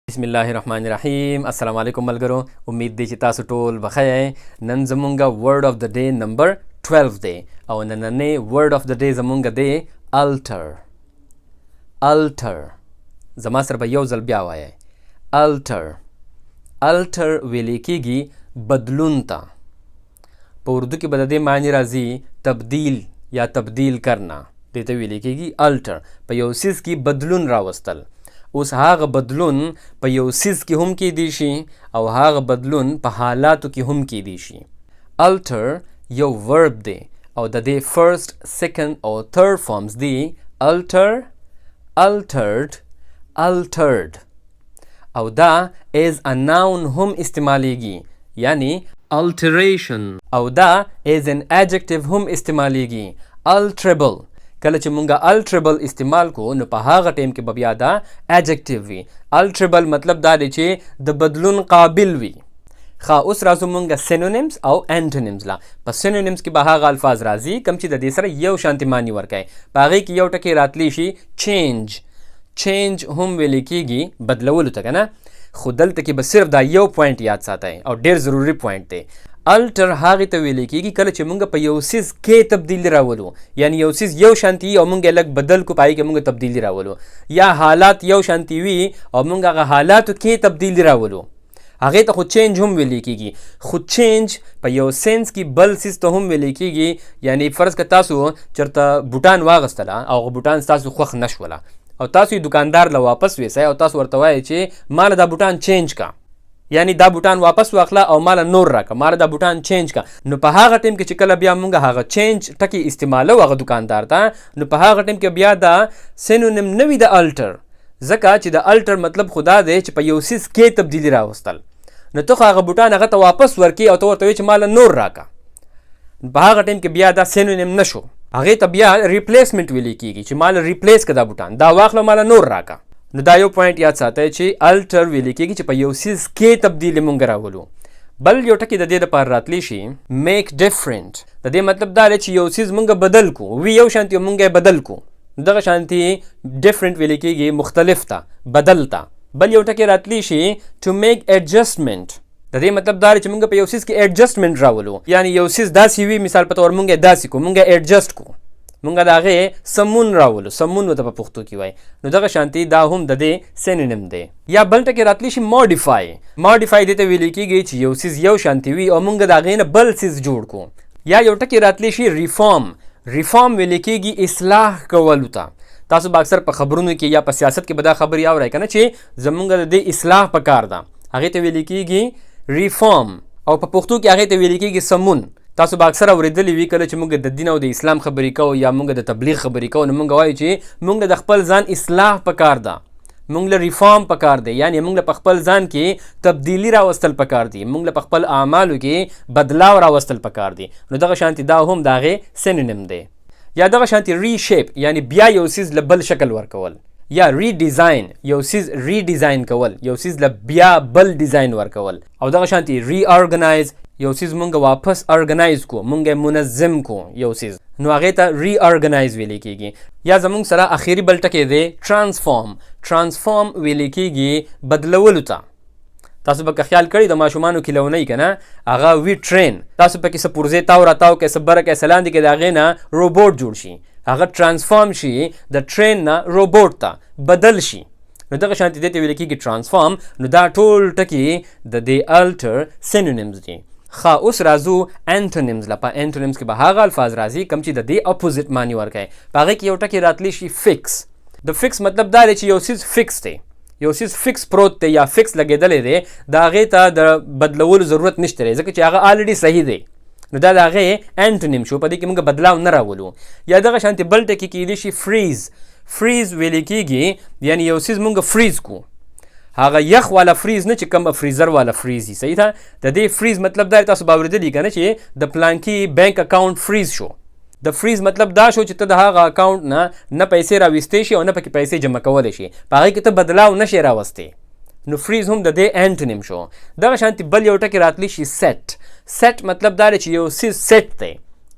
बिस्मिल्लाहिर्रहमानिर्रहीम। अस्सलाम वालेकुम मलगरो। उम्मीद दी چې تاسو ټول بخیر. نن زمونږ ورډ اف د ډے نمبر 12 دی او نننې ورډ اف د ډے زمونږ دی الټر. الټر زما سره به یو ځل بیا وایي. الټر. الټر ویل کېږي بدلون ته. په اردو کې به د دې معنی راځي تبدیل یا تبدیل کرنا. دې ته ویل کېږي الټر. په یو څیز کې بدلون راوستل. اوس هغه بدلون په یو څیز کې هم کېدی شي او هغه بدلون په حالاتو کې هم کېدی شي. الټر یو ورب دی او د دې فرست، سیکنډ او تھرډ فارمز دی الټر، الټرډ، الټرډ. او دا ایز ا ناون هم استعمالیږي، یعنی alteration. او دا ایز ان adjective هم استعمالیږي، alterable. کله چې مونږه الټریبل استعمال کو نو په هغه ټیم کې به بیا دا ایجکټیو وي. الټریبل مطلب دا دی چې د بدلون قابل وي. اوس راځو مونږه سینونیمز او انټونیمز لا. په سینونیمز کې به هغه الفاظ راځي کوم چې د دې سره یو شانتي معنی ورکوي. په هغې کې یو ټکی راتلی شي چینج. چینج هم ویل کېږي بدلولو ته، که نه؟ خو دلته کې به صرف دا یو پوینټ یاد ساتئ او ډېر ضروري پوینټ دی. الټر هغې ته ویل کېږي کله چې مونږ په یو څیز کې تبدیلي راولو، یعنی یو څیز یو شانتي او مونږ یې لږ بدل کو، په هغې کې مونږ تبدیلي راولو. یا حالات یو شانتي وي او مونږ هغه حالاتو کې تبدیلي راولو، هغې ته خو چینج هم ویل کېږي. خو چینج په یو سینس کې بل څیز ته هم ویل کېږي. یعنی فرض که تاسو چېرته بوټان واغستله او هغه بوټان ستاسو خوښ نه شوله او تاسو یې دوکاندار له واپس ویسئ او تاسو ورته وایئ چې ماله دا بوټان چینج کا، یعنی دا بوټان واپس واخله او ماله نور راکه، ماله دا بوټان چینج کا. نو په هغه ټیم کې چې کله بیا مونږ هغه چینج ټکي استعمالو هغه دوکاندار ته، نو په هغه ټیم کې بیا دا سینونیم نه وي د الټر، ځکه چې د الټر مطلب خدا دی چې په یو څیز کې تبدیلي راوستل. نو ته خو هغه بوټان هغه ته واپس ورکړي او ته ورته وایې چې ماله نور راکه، په هغه ټیم کې بیا دا سینونیم نشو. هغې ته بیا ریپلیسمنټ ویل کېږي چې ماله ریپلیس که دا بوټان، دا واخله ماله نور راکه. نو دا یو پوینټ یاد ساتئ چې الټر ویل کېږي چې په یو څیز کې تبدیلي مونږ راولو. بل یو ټکي د دې دپاره راتلی شي میک ډفرنټ. د دې مطلب دا دی چې یو څیز مونږ بدل کو، وي یو شانتي مونږ یې بدل کو، دغه شانتي ډفرنټ ویل کېږي مختلف ته، بدل ته. بل یو ټکی راتلی شي ټو میک ایډجسټمنټ. د دې مطلب دا دی چې مونږ په یو څیز کې ایډجسټمنټ راولو، یعنی یو څیز داسې وي مثال په طور مونږ یې داسې کو، مونږ یې ایډجسټ کو، مونږ د هغې سمون راولو، سمون ورته په پښتو کې وایي. نو دغه شانتي دا هم د دې سینونیم دی. یا بل ټکی راتلی شي ماډیفای. ماډیفای دې ته ویل کېږي چې یو څیز یو شانتي وي او مونږ د هغې نه بل څیز جوړ کو. یا یو ټکی راتلی شي ریفارم. ریفارم ویل کېږي اصلاح کولو ته. تاسو به اکثر په خبرونو کې یا په سیاست کې به دا خبرې اورئ که نه چې زمونږ د دې اصلاح پکار ده، هغې ته ویل کېږي ریفارم، او په پښتو کې هغې ته ویل کېږي سمون. تاسو به اکثر اورېدلی وي کله چې موږ د دین او د اسلام خبرې کوو یا موږ د تبلیغ خبرې کوو نو موږ وایو چې موږ د خپل ځان اصلاح پکار ده، موږ له ریفارم پکار دی، یعنی موږ له په خپل ځان کې تبدیلي راوستل پکار دي، موږ له په خپل اعمالو کې بدلاو راوستل پکار دي. نو دغه شانتي دا هم د هغې سینونیم دی. یا دغه شانتي ریشیپ، یعنی بیا یو څیز له بل شکل ورکول. یا ریډیزاین، یو څیز ریډیزاین کول، یو څیز له بیا بل ډیزاین ورکول. او دغه شانتي ری ارګنایز، یو څیز مونږ واپس ارګنایز کو، مونږ منظم کو یو څیز، نو هغې ته ری ارګنایز ویل کېږي. یا زمونږ سره اخیری بل ټکی دی ټرانسفارم. ټرانسفارم ویل کېږي بدلولو ته. تاسو به که خیال کړی د ماشومانو کیلونۍ که نه هغه وي ټرین، تاسو پکې څه پرزې تاو راتاو کړئ، څه بره کړئ، څه لاندې کړئ، د هغې نه روبوټ جوړ شي، هغه ټرانسفارم شي د ټرین نه روبوټ ته بدل شي. نو دغه شانتي دې ته ویل کېږي ټرانسفارم. نو دا ټول ټکي د دې الټر سینونیمز دي. اوس راځو انټونیمز له. په انټونیمز کې به هغه الفاظ راځي کوم چې د دې اپوزیټ معنی ورکوي. په هغې کې یو ټکی راتلی شي فکس. د فکس مطلب دا دی چې یو څیز فکس دی، یو څیز فکس پروت دی یا فکس لګېدلی دی، د هغې ته د بدلولو ضرورت نشته دی ځکه چې هغه آلریډي صحیح دی. نو دا د هغې انټونیم شو، په دې کې موږ بدلاو نه راولو. یا دغه شانتي بل ټکي کېدی شي فریز. فریز ویل کېږي یعنی یو څیز موږ فریز کو، هغه یخ والا فریز نه چې کوم فریزر والا فریز وي، صحیح ده. د دې فریز مطلب دا تاسو به اورېدلي که نه چې د پلانکي بینک اکاونټ فریز شو. د فریز مطلب دا شو چې ته د هغه اکاونټ نه پیسې راویستی شي او نه پکې پیسې جمع کولی شي، په هغې کې ته بدلاو نشي راوستی. نو فریز هم د دې انټونیم شو. دغه شانتي بل یو ټکی راتلی شي سیټ. سیټ مطلب دا دی چې یو څیز سیټ دی،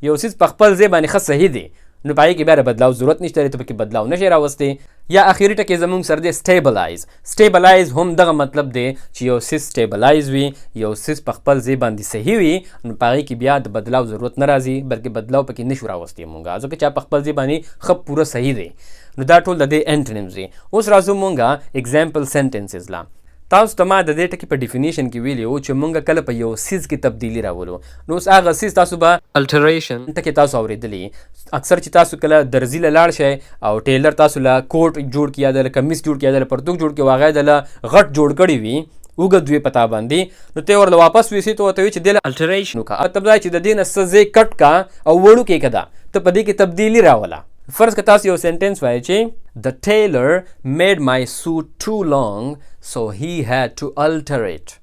یو څیز په خپل ځای باندې ښه صحیح دی، نو پای کې بیا بدلاو ضرورت نشته ته پکې بدلاو نشي راوستي. یا اخیری ټکی زمونږ سره دی سټیبلایز هم دغه مطلب دی چې یو سیس سټیبلایز وي یو سیس په خپل ځای باندې صحیح وي نو پای کې بیا د بدلاو ضرورت نه راځي بلکې بدلاو پکې نشو راوستي مونږه ځکه چې په خپل ځای باندې خپ پوره صحیح دی. نو دا ټول د دې انټونیمز دي. اوس راځو مونږه اگزامپل سنټنسز لا. تاسو ته ما د دې ټکي په ډیفینیشن کې ویلی و چې مونږ کله په یو سیز کې تبدیلی راولو. نو اوس هغه سیز تاسو به الټریشن ټکي تاسو اوریدلی اکثر چې تاسو کله درزی له لاړ شئ او ټیلر تاسو له کوټ جوړ کیا د کمیس جوړ کیا د پرتوک جوړ کیا واغې د غټ جوړ کړی وي وګد وی پتا باندې نو ته ورله واپس ویسی ته وته چې د الټریشن کا مطلب دا چې د دین سزې کټ کا او وړو کې کدا ته په دې کې تبدیلی راولا. فرض که تاسو یو سنټنس وایي چې the tailor made my suit too long so he had to alter it.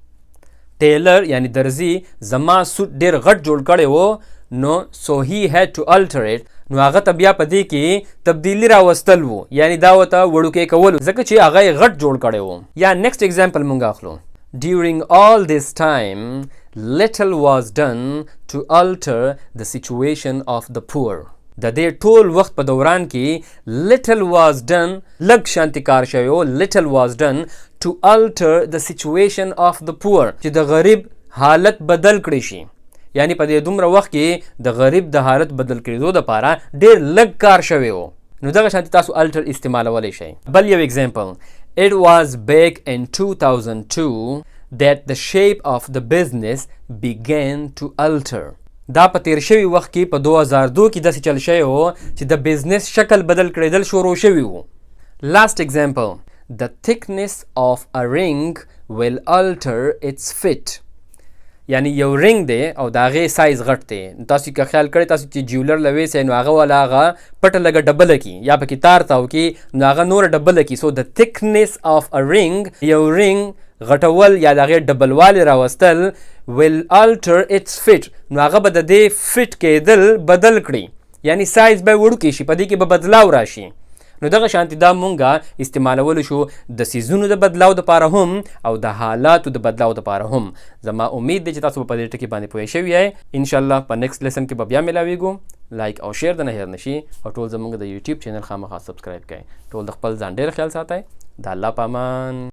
ټیلر یعنی درزی زما سوټ ډیر غټ جوړ کړی و نو so he had to alter it نو هغه ته بیا په دې کې تبدیلی راوستل وو یعنی دا وته وړوکی کول ځکه چې هغه غټ جوړ کړی وو. یا نیکسټ اگزامپل مونږ اخلو. During all this time little was done to alter the situation of the poor. د دې ټول وخت په دوران کې little was done لږ شانتي کار شوی و little was done to alter the situation of the poor چې د غریب حالت بدل کړی شي یعنی په دې دومره وخت کې د غریب د حالت بدل کړیدو دپاره ډېر لږ کار شوی و نو دغه شانتي تاسو alter استعمالولی شئ. بل یو اگزامپل. It was back in 2002 that the shape of the business began to alter. دا په تیر شوي وخت کې په 2002 کې داسې چل شوی و چې د بزنس شکل بدل کړیدل شروع شوي وو. لاست اگزامپل. The thickness of a ring will alter its fit. یعنی یو رنګ دی او د هغې سایز غټ دی. تاسو که خیال کړئ تاسو چې جیولر له ویسئ نو هغه والا هغه پټه لږه ډبله کړي یا پکې تار تاو کړي نو هغه نوره ډبله کړي. سو د thickness of a ring یو رنګ غټول یا د هغې ډبلوالی راوستل will alter its fit نو هغه به د دې فټ کېدل بدل کړي یعنی سایز به وړوکی شي په دې کې به بدلاو راشي. نو دغه شانتي دا مونږه استعمالولو شو د سیزونو د بدلاو دپاره هم او د حالاتو د بدلاو دپاره هم. زما امید دی چې تاسو په دې ټکي باندې پوه شوي یئ. انشاءالله په نیکسټ لیسن کې به بیا میلاویږو. لایک او شیر د نه هیر نشي او ټول زمونږ د یوټیوب چینل خامخا سبسکرایب کړئ. ټول د خپل ځان ډېر خیال ساتئ. د الله په امان.